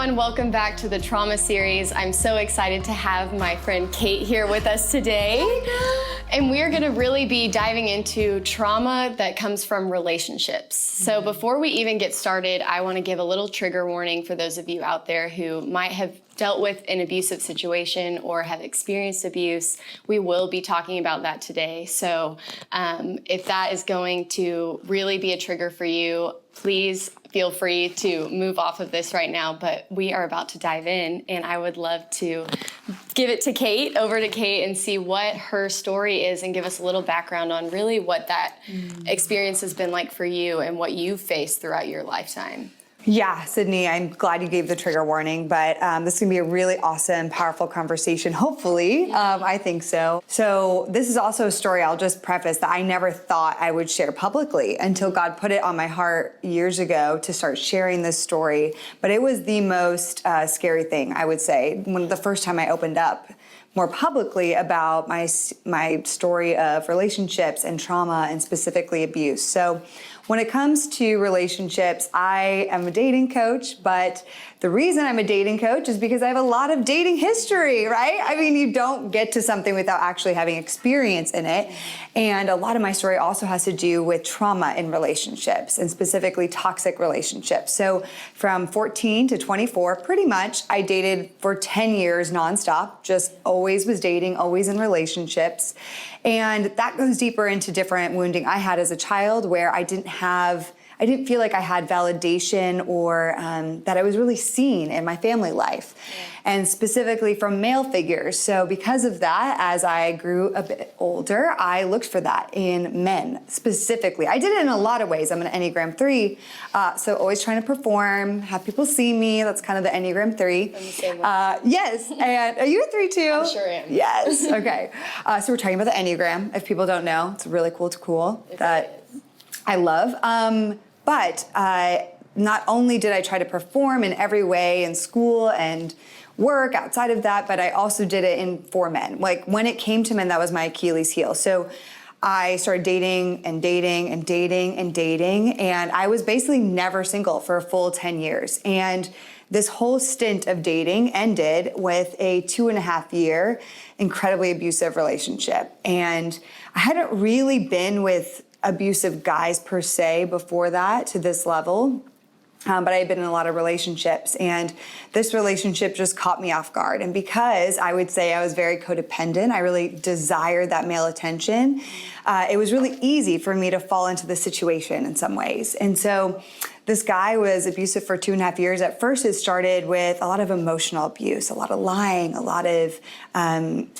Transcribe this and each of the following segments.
everyone, welcome back to the trauma series. I'm so excited to have my friend Kait here with us today. And we're gonna really be diving into trauma that comes from relationships. So before we even get started, I wanna give a little trigger warning for those of you out there who might have dealt with an abusive situation or have experienced abuse. We will be talking about that today. So if that is going to really be a trigger for you, please feel free to move off of this right now, but we are about to dive in, and I would love to give it to Kait, over to Kait, and see what her story is and give us a little background on really what that experience has been like for you and what you've faced throughout your lifetime. Yeah, Sydney, I'm glad you gave the trigger warning, but this is gonna be a really awesome, powerful conversation, hopefully. I think so. So this is also a story, I'll just preface, that I never thought I would share publicly until God put it on my heart years ago to start sharing this story. But it was the most scary thing, I would say, when the first time I opened up more publicly about my story of relationships and trauma and specifically abuse. So when it comes to relationships, I am a dating coach, but the reason I'm a dating coach is because I have a lot of dating history, right? I mean, you don't get to something without actually having experience in it. And a lot of my story also has to do with trauma in relationships and specifically toxic relationships. So from 14 to 24, pretty much, I dated for 10 years nonstop, just always was dating, always in relationships. And that goes deeper into different wounding I had as a child where I didn't feel like I had validation or that I was really seen in my family life, and specifically from male figures. So because of that, as I grew a bit older, I looked for that in men specifically. I did it in a lot of ways. I'm an Enneagram 3, so always trying to perform, have people see me. That's kind of the Enneagram 3. I'm the same way. Yes, and are you a 3 too? I sure am. Yes, okay. So we're talking about the Enneagram. If people don't know, it's a really cool tool that I love. But not only did I try to perform in every way in school and work outside of that, but I also did it for men. Like when it came to men, that was my Achilles heel. So I started dating and dating and dating and dating, and I was basically never single for a full 10 years. And this whole stint of dating ended with a 2.5-year incredibly abusive relationship. And I hadn't really been with abusive guys per se before that to this level, but I had been in a lot of relationships, and this relationship just caught me off guard. And because I would say I was very codependent, I really desired that male attention, it was really easy for me to fall into the situation in some ways. And so this guy was abusive for 2.5 years. At first, it started with a lot of emotional abuse, a lot of lying, a lot of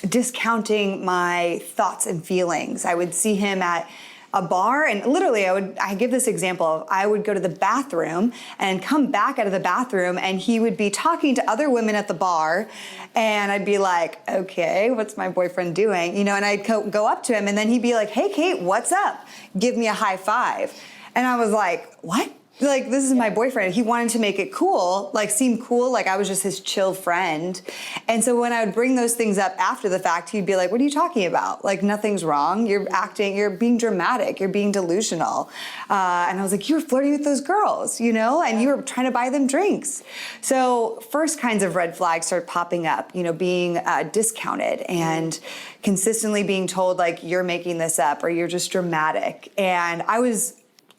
discounting my thoughts and feelings. I would see him at a bar, and literally I give this example of I would go to the bathroom and come back out of the bathroom, and he would be talking to other women at the bar, and I'd be like, okay, what's my boyfriend doing? You know, and I'd go up to him, and then he'd be like, hey, Kait, what's up? Give me a high five. And I was like, what? Like, this is my boyfriend. He wanted to make it cool, like seem cool, like I was just his chill friend. And so when I would bring those things up after the fact, he'd be like, what are you talking about? Like, nothing's wrong. You're acting, you're being dramatic, you're being delusional. And I was like, you were flirting with those girls, you know, and you were trying to buy them drinks. So first kinds of red flags start popping up, you know, being discounted and consistently being told like, you're making this up or you're just dramatic. And I was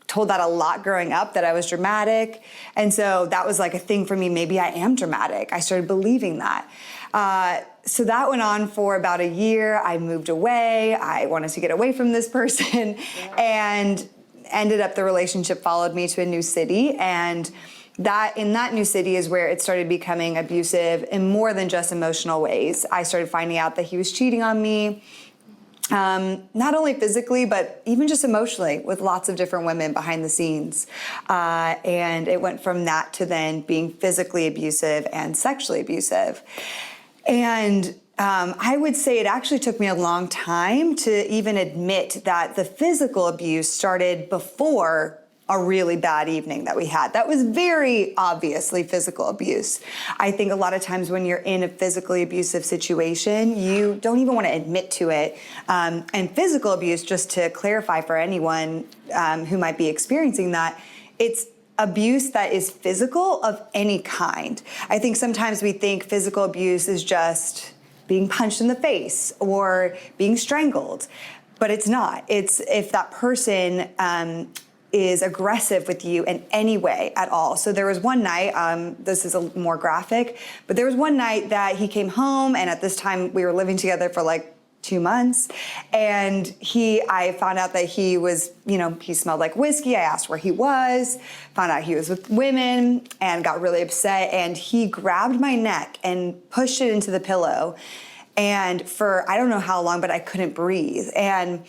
told that a lot growing up, that I was dramatic. And so that was like a thing for me. Maybe I am dramatic. I started believing that. So that went on for about a year. I moved away. I wanted to get away from this person and ended up the relationship followed me to a new city. And that in that new city is where it started becoming abusive in more than just emotional ways. I started finding out that he was cheating on me. Not only physically, but even just emotionally with lots of different women behind the scenes. And it went from that to then being physically abusive and sexually abusive. And I would say it actually took me a long time to even admit that the physical abuse started before a really bad evening that we had. That was very obviously physical abuse. I think a lot of times when you're in a physically abusive situation, you don't even want to admit to it. And physical abuse, just to clarify for anyone who might be experiencing that, it's abuse that is physical of any kind. I think sometimes we think physical abuse is just being punched in the face or being strangled, but it's not. It's if that person is aggressive with you in any way at all. So there was one night, this is a more graphic, but there was one night that he came home, and at this time we were living together for like 2 months, and I found out that he was, he smelled like whiskey. I asked where he was, found out he was with women, and got really upset, and he grabbed my neck and pushed it into the pillow, and for I don't know how long, but I couldn't breathe. And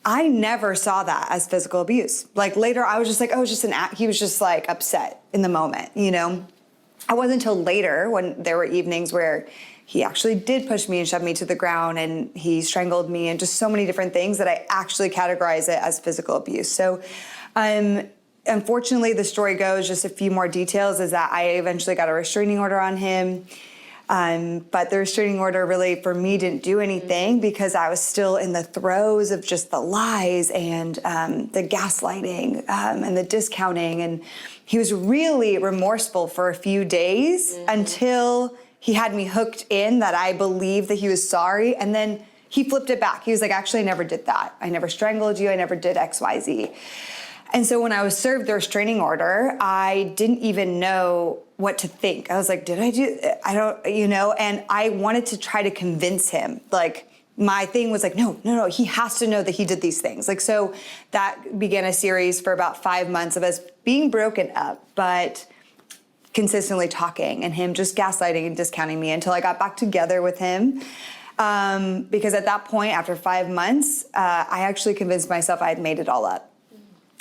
I never saw that as physical abuse. Like later I was just like, oh, it's just an act. He was just like upset in the moment, It wasn't until later when there were evenings where he actually did push me and shove me to the ground, and he strangled me, and just so many different things that I actually categorize it as physical abuse. So unfortunately, the story goes, just a few more details, is that I eventually got a restraining order on him. But the restraining order really for me didn't do anything because I was still in the throes of just the lies and the gaslighting and the discounting. And he was really remorseful for a few days until he had me hooked in that I believed that he was sorry. And then he flipped it back. He was like, actually, I never did that. I never strangled you. I never did X, Y, Z. And so when I was served the restraining order, I didn't even know what to think. I was like, did I do, I don't, and I wanted to try to convince him. Like, my thing was like, no, he has to know that he did these things. Like, so that began a series for about 5 months of us being broken up, but consistently talking, and him just gaslighting and discounting me until I got back together with him. Because at that point, after 5 months, I actually convinced myself I had made it all up.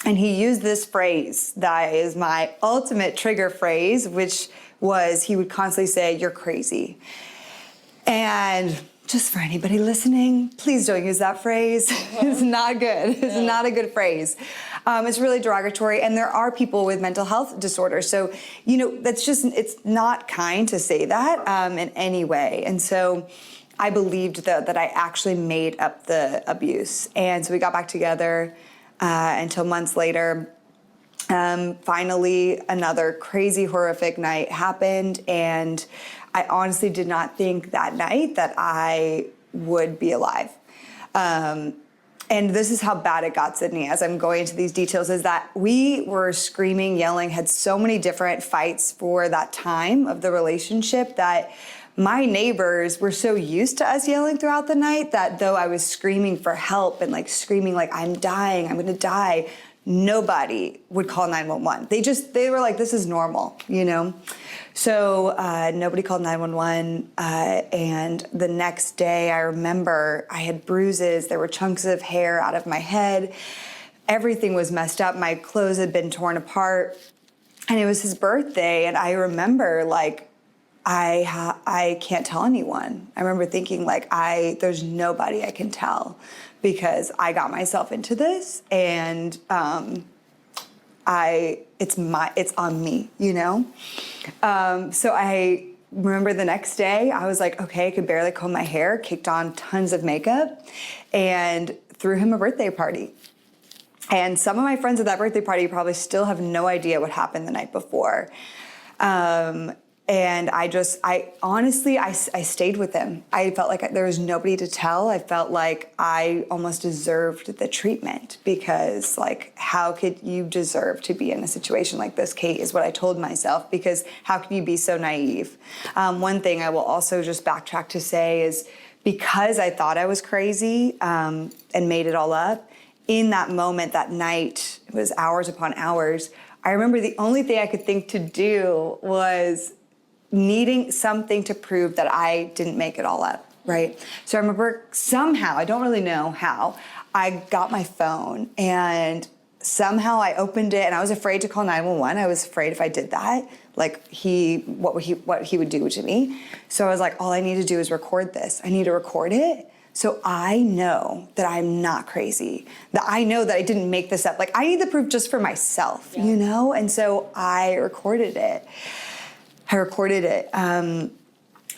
And he used this phrase that is my ultimate trigger phrase, which was, he would constantly say, "You're crazy." And just for anybody listening, please don't use that phrase. It's not good. It's not a good phrase. It's really derogatory. And there are people with mental health disorders. So, that's just, it's not kind to say that in any way. And so I believed that I actually made up the abuse. And so we got back together until months later. Finally, another crazy, horrific night happened, and I honestly did not think that night that I would be alive. And this is how bad it got, Sydney, as I'm going into these details, is that we were screaming, yelling, had so many different fights for that time of the relationship that my neighbors were so used to us yelling throughout the night that though I was screaming for help and screaming I'm dying, I'm gonna die, nobody would call 911. They were like, this is normal, So nobody called 911. And the next day I remember I had bruises. There were chunks of hair out of my head. Everything was messed up. My clothes had been torn apart. And it was his birthday. And I remember I can't tell anyone. I remember thinking there's nobody I can tell because I got myself into this, and it's on me, So I remember the next day I was like, okay, I could barely comb my hair, kicked on tons of makeup, and threw him a birthday party. And some of my friends at that birthday party probably still have no idea what happened the night before. And I honestly stayed with him. I felt like there was nobody to tell. I felt like I almost deserved the treatment because how could you deserve to be in a situation like this, Kait, is what I told myself, because how can you be so naive? One thing I will also just backtrack to say is because I thought I was crazy and made it all up, in that moment, that night, it was hours upon hours, I remember the only thing I could think to do was needing something to prove that I didn't make it all up, right? So I remember somehow, I don't really know how, I got my phone and somehow I opened it, and I was afraid to call 911. I was afraid if I did that, what he would do to me. So I was like, all I need to do is record this. I need to record it so I know that I'm not crazy, that I know that I didn't make this up. I need the proof just for myself, And so I recorded it.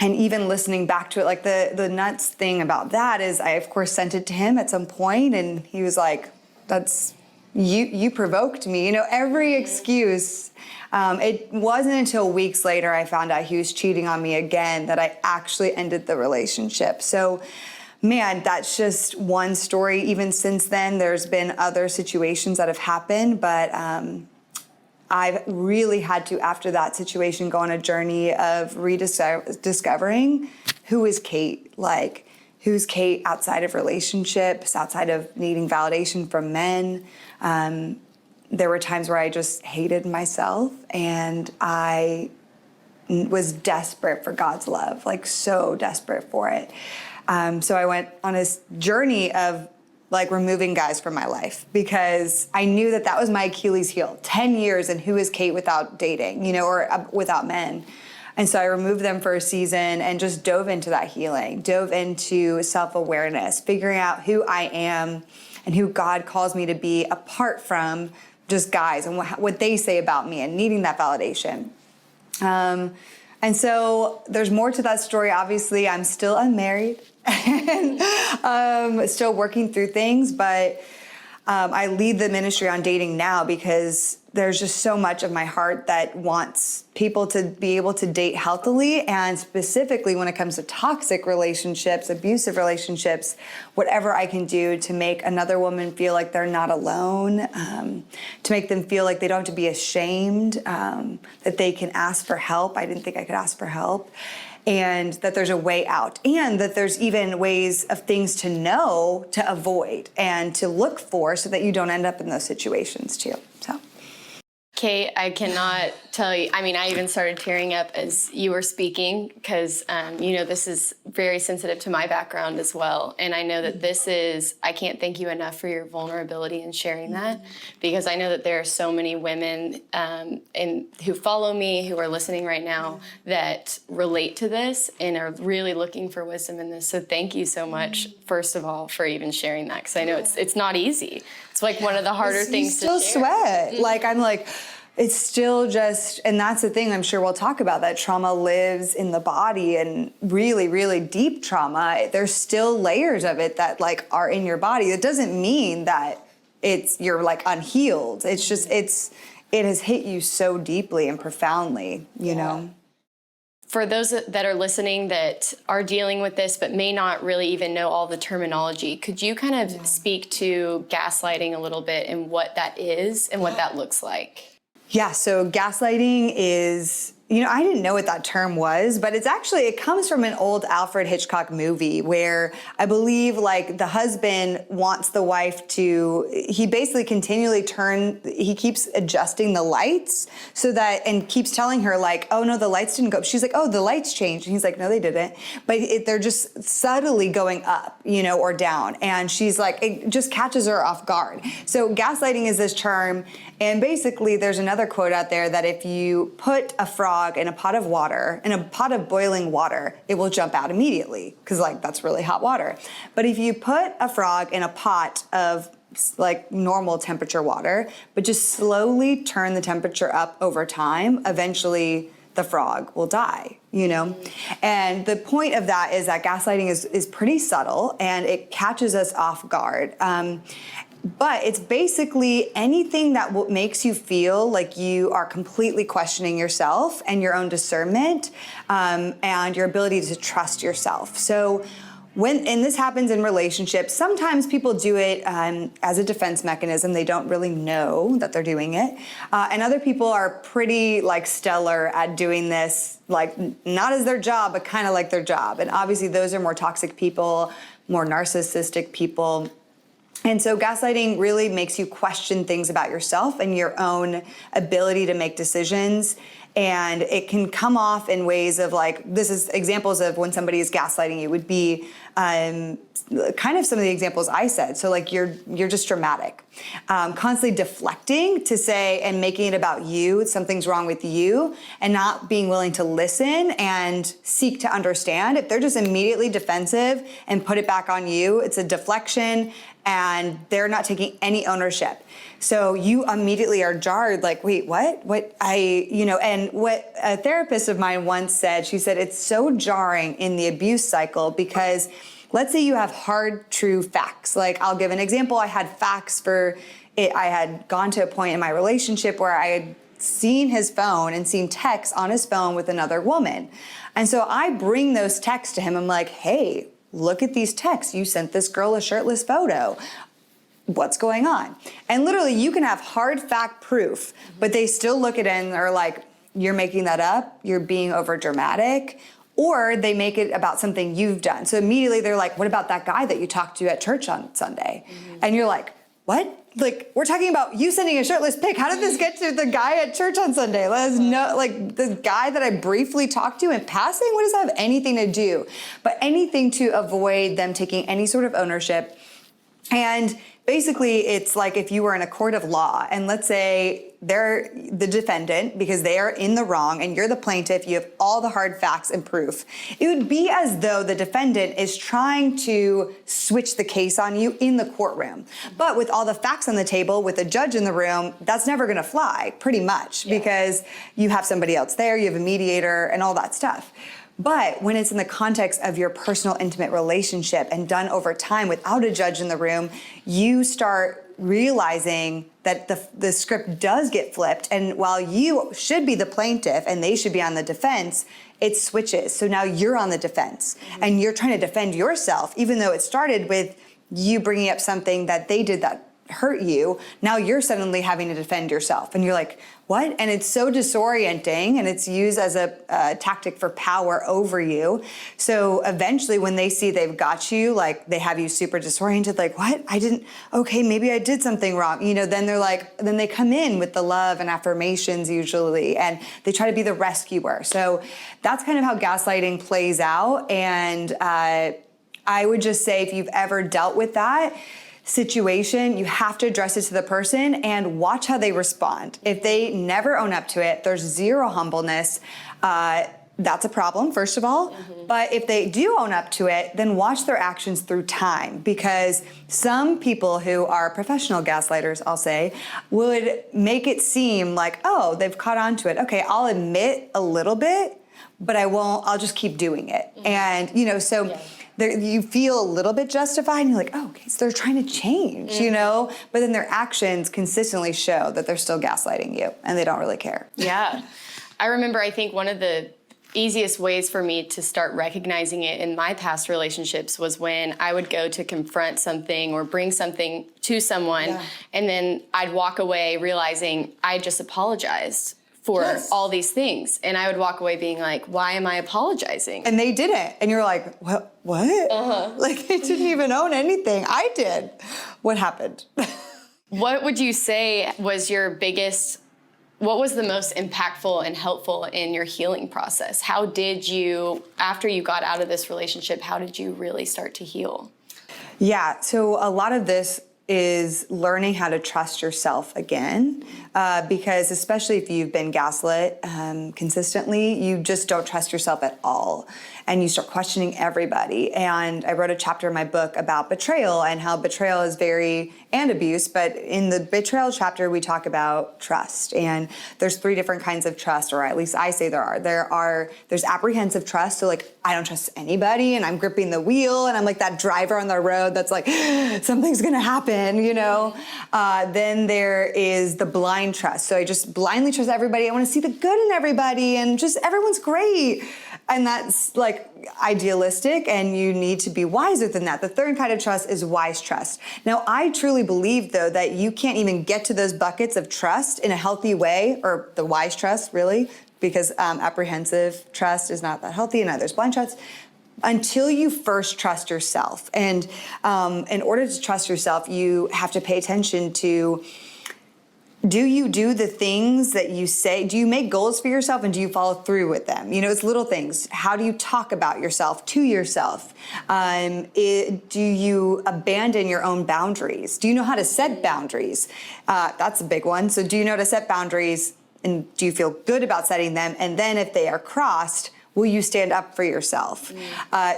And even listening back to it, the nuts thing about that is I, of course, sent it to him at some point, and he was like, that's you provoked me, every excuse. It wasn't until weeks later I found out he was cheating on me again that I actually ended the relationship. So, man, that's just one story. Even since then, there's been other situations that have happened, but I've really had to, after that situation, go on a journey of rediscovering who is Kait, like who's Kait outside of relationships, outside of needing validation from men. There were times where I just hated myself, and I was desperate for God's love, like so desperate for it. So I went on a journey of like removing guys from my life, because I knew that was my Achilles heel. 10 years, and who is Kait without dating, or without men. And so I removed them for a season and just dove into that healing, dove into self-awareness, figuring out who I am and who God calls me to be apart from just guys and what they say about me and needing that validation. And so there's more to that story. Obviously, I'm still unmarried and still working through things, but I lead the ministry on dating now because there's just so much of my heart that wants people to be able to date healthily, and specifically when it comes to toxic relationships, abusive relationships, whatever I can do to make another woman feel like they're not alone, to make them feel like they don't have to be ashamed, that they can ask for help. I didn't think I could ask for help. And that there's a way out, and that there's even ways of things to know, to avoid, and to look for, so that you don't end up in those situations too. So, Kait, I cannot tell you. I mean, I even started tearing up as you were speaking because, this is very sensitive to my background as well. And I know that I can't thank you enough for your vulnerability in sharing that, because I know that there are so many women who follow me, who are listening right now, that relate to this and are really looking for wisdom in this. So thank you so much, first of all, for even sharing that, because I know it's not easy. It's like one of the harder things to share. You still sweat. Like, I'm like, it's still just, and that's the thing I'm sure we'll talk about, that trauma lives in the body, and really, really deep trauma. There's still layers of it that like are in your body. It doesn't mean that you're like unhealed. It's just, it has hit you so deeply and profoundly, you know? For those that are listening that are dealing with this but may not really even know all the terminology, could you kind of speak to gaslighting a little bit and what that is and what that looks like? Yeah, so gaslighting is, I didn't know what that term was, but it comes from an old Alfred Hitchcock movie where I believe like the husband wants the wife he basically continually he keeps adjusting the lights and keeps telling her like, oh no, the lights didn't go up. She's like, oh, the lights changed. And he's like, no, they didn't. But they're just subtly going up, or down. And she's like, it just catches her off guard. So gaslighting is this term. And basically there's another quote out there that if you put a frog in a pot of boiling water, it will jump out immediately, because like that's really hot water. But if you put a frog in a pot of like normal temperature water, but just slowly turn the temperature up over time, eventually the frog will die, And the point of that is that gaslighting is pretty subtle, and it catches us off guard. But it's basically anything that makes you feel like you are completely questioning yourself and your own discernment, and your ability to trust yourself. So and this happens in relationships, sometimes people do it as a defense mechanism. They don't really know that they're doing it. And other people are pretty like stellar at doing this, like not as their job, but kind of like their job. And obviously those are more toxic people, more narcissistic people. And so gaslighting really makes you question things about yourself and your own ability to make decisions. And it can come off in ways of like, this is examples of when somebody is gaslighting you would be kind of some of the examples I said. So like you're just dramatic, constantly deflecting to say and making it about you, something's wrong with you, and not being willing to listen and seek to understand. If they're just immediately defensive and put it back on you, it's a deflection, and they're not taking any ownership. So you immediately are jarred, like, wait, what? And what a therapist of mine once said, she said, it's so jarring in the abuse cycle because let's say you have hard, true facts. Like, I'll give an example. I had facts for I had gone to a point in my relationship where I had seen his phone and seen texts on his phone with another woman. And so I bring those texts to him. I'm like, hey, look at these texts. You sent this girl a shirtless photo. What's going on? And literally you can have hard fact proof, but they still look at it and are like, you're making that up. You're being over dramatic. Or they make it about something you've done. So immediately they're like, what about that guy that you talked to at church on Sunday? And you're like, what? Like, we're talking about you sending a shirtless pic. How did this get to the guy at church on Sunday? Let us know, like, the guy that I briefly talked to in passing, what does that have anything to do? But anything to avoid them taking any sort of ownership. And basically, it's like if you were in a court of law, and let's say they're the defendant because they are in the wrong and you're the plaintiff, you have all the hard facts and proof. It would be as though the defendant is trying to switch the case on you in the courtroom. But with all the facts on the table, with a judge in the room, that's never gonna fly, pretty much, because you have somebody else there, you have a mediator and all that stuff. But when it's in the context of your personal, intimate relationship and done over time without a judge in the room, you start realizing that the script does get flipped. And while you should be the plaintiff and they should be on the defense, it switches. So now you're on the defense and you're trying to defend yourself, even though it started with you bringing up something that they did that hurt you. Now you're suddenly having to defend yourself. And you're like, what? And it's so disorienting, and it's used as a tactic for power over you. So eventually when they see they've got you, like they have you super disoriented, like, what? Okay, maybe I did something wrong. You know, then they're like, then they come in with the love and affirmations usually, and they try to be the rescuer. So that's kind of how gaslighting plays out. And I would just say if you've ever dealt with that situation, you have to address it to the person and watch how they respond. If they never own up to it, there's zero humbleness, that's a problem, first of all. But if they do own up to it, then watch their actions through time, because some people who are professional gaslighters, I'll say, would make it seem like, oh, they've caught on to it. Okay, I'll admit a little bit, but I'll just keep doing it. And, you know, so you feel a little bit justified and you're like, oh, okay, so they're trying to change, you know? But then their actions consistently show that they're still gaslighting you and they don't really care. Yeah. I remember, I think one of the easiest ways for me to start recognizing it in my past relationships was when I would go to confront something or bring something to someone, and then I'd walk away realizing I just apologized for all these things. And I would walk away being like, why am I apologizing? And they didn't. And you're like, what? Like, they didn't even own anything. I did. What happened? What would you say was what was the most impactful and helpful in your healing process? How did you, after you got out of this relationship, how did you really start to heal? Yeah, so a lot of this is learning how to trust yourself again, because especially if you've been gaslit consistently, you just don't trust yourself at all. And you start questioning everybody. And I wrote a chapter in my book about betrayal and how betrayal is and abuse, but in the betrayal chapter, we talk about trust. And there's 3 different kinds of trust, or at least I say there are. There's apprehensive trust, so like, I don't trust anybody, and I'm gripping the wheel, and I'm like that driver on the road that's like, something's gonna happen, you know? Then there is the blind trust. So I just blindly trust everybody. I wanna see the good in everybody, and just everyone's great. And that's like idealistic, and you need to be wiser than that. The 3rd kind of trust is wise trust. Now, I truly believe, though, that you can't even get to those buckets of trust in a healthy way, or the wise trust, really, because apprehensive trust is not that healthy, and neither is blind trust, until you first trust yourself. And in order to trust yourself, you have to pay attention to, do you do the things that you say? Do you make goals for yourself, and do you follow through with them? You know, it's little things. How do you talk about yourself to yourself? Do you abandon your own boundaries? Do you know how to set boundaries? That's a big one. So do you know how to set boundaries, and do you feel good about setting them? And then if they are crossed, will you stand up for yourself?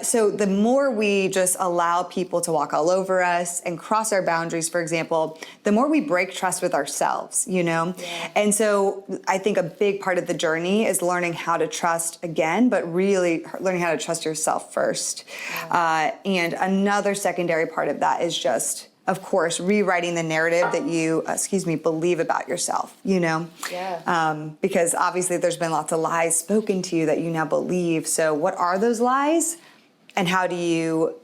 So the more we just allow people to walk all over us and cross our boundaries, for example, the more we break trust with ourselves, you know? And so I think a big part of the journey is learning how to trust again, but really learning how to trust yourself first. And another secondary part of that is just of course, rewriting the narrative that you, believe about yourself, Yeah. because obviously there's been lots of lies spoken to you that you now believe. So what are those lies? And how do you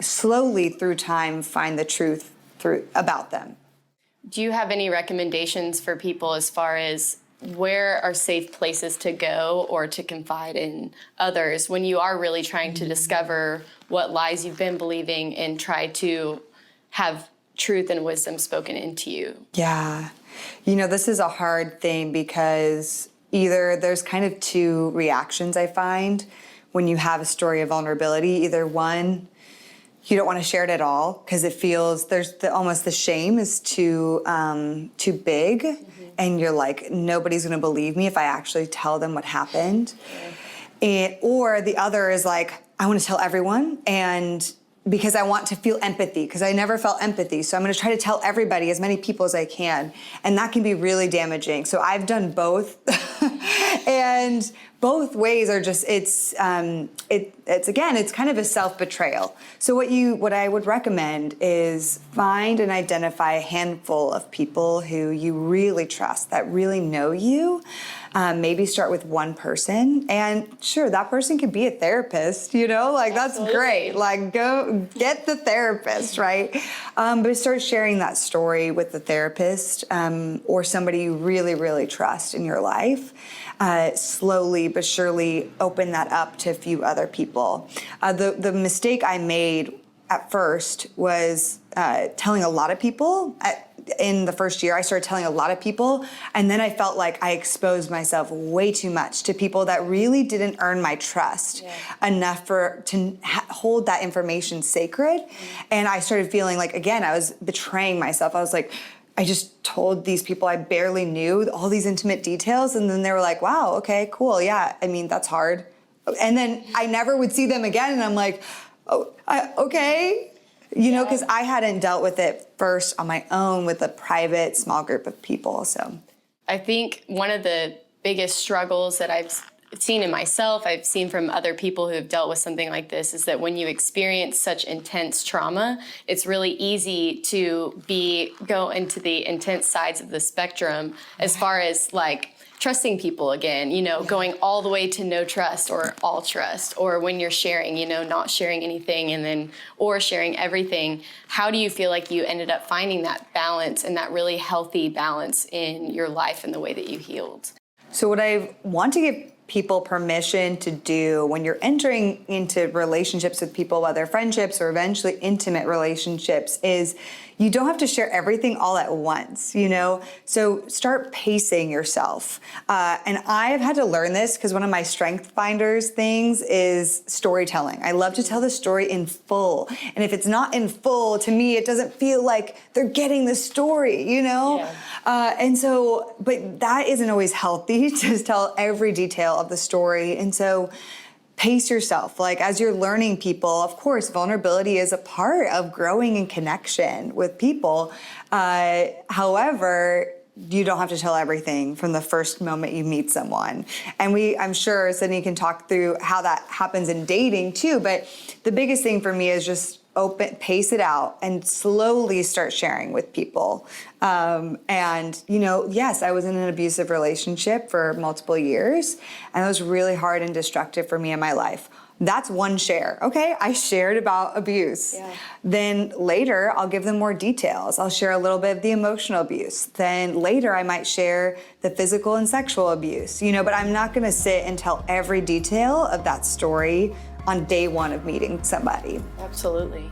slowly through time find the truth about them? Do you have any recommendations for people as far as where are safe places to go or to confide in others when you are really trying to discover what lies you've been believing and try to have truth and wisdom spoken into you? Yeah. This is a hard thing because either there's kind of two reactions I find when you have a story of vulnerability. Either one, you don't want to share it at all because it feels almost the shame is too big, and you're like, nobody's going to believe me if I actually tell them what happened. Or the other is like, I want to tell everyone, and because I want to feel empathy, because I never felt empathy. So I'm going to try to tell everybody, as many people as I can. And that can be really damaging. So I've done both. And both ways are just, it's kind of a self-betrayal. So what I would recommend is find and identify a handful of people who you really trust, that really know you. Maybe start with one person, and sure, that person could be a therapist, that's great. Like, go get the therapist, right? But start sharing that story with the therapist, or somebody you really, really trust in your life. Slowly but surely open that up to a few other people. The mistake I made at first was telling a lot of people. In the first year, I started telling a lot of people, and then I felt like I exposed myself way too much to people that really didn't earn my trust enough to hold that information sacred. And I started feeling like, again, I was betraying myself. I was like, I just told these people I barely knew all these intimate details, and then they were like, wow, okay, cool, yeah, that's hard. And then I never would see them again, and I'm like, okay. Because I hadn't dealt with it first on my own with a private small group of people. So I think one of the biggest struggles that I've seen in myself, I've seen from other people who have dealt with something like this, is that when you experience such intense trauma, it's really easy to go into the intense sides of the spectrum as far as like trusting people again, going all the way to no trust or all trust, or when you're sharing, not sharing anything or sharing everything. How do you feel like you ended up finding that balance and that really healthy balance in your life and the way that you healed? So what I want to give people permission to do when you're entering into relationships with people, whether friendships or eventually intimate relationships, is you don't have to share everything all at once, So start pacing yourself. And I've had to learn this because one of my strength finders things is storytelling. I love to tell the story in full. And if it's not in full, to me, it doesn't feel like they're getting the story, Yeah. But that isn't always healthy to tell every detail of the story. And so pace yourself. Like, as you're learning people, of course, vulnerability is a part of growing in connection with people. However, you don't have to tell everything from the first moment you meet someone. And I'm sure Sydney can talk through how that happens in dating too. But the biggest thing for me is just pace it out and slowly start sharing with people. Yes, I was in an abusive relationship for multiple years, and it was really hard and destructive for me in my life. That's one share. Okay, I shared about abuse. Yeah. Then later, I'll give them more details. I'll share a little bit of the emotional abuse. Then later, I might share the physical and sexual abuse, but I'm not gonna sit and tell every detail of that story on day one of meeting somebody. Absolutely.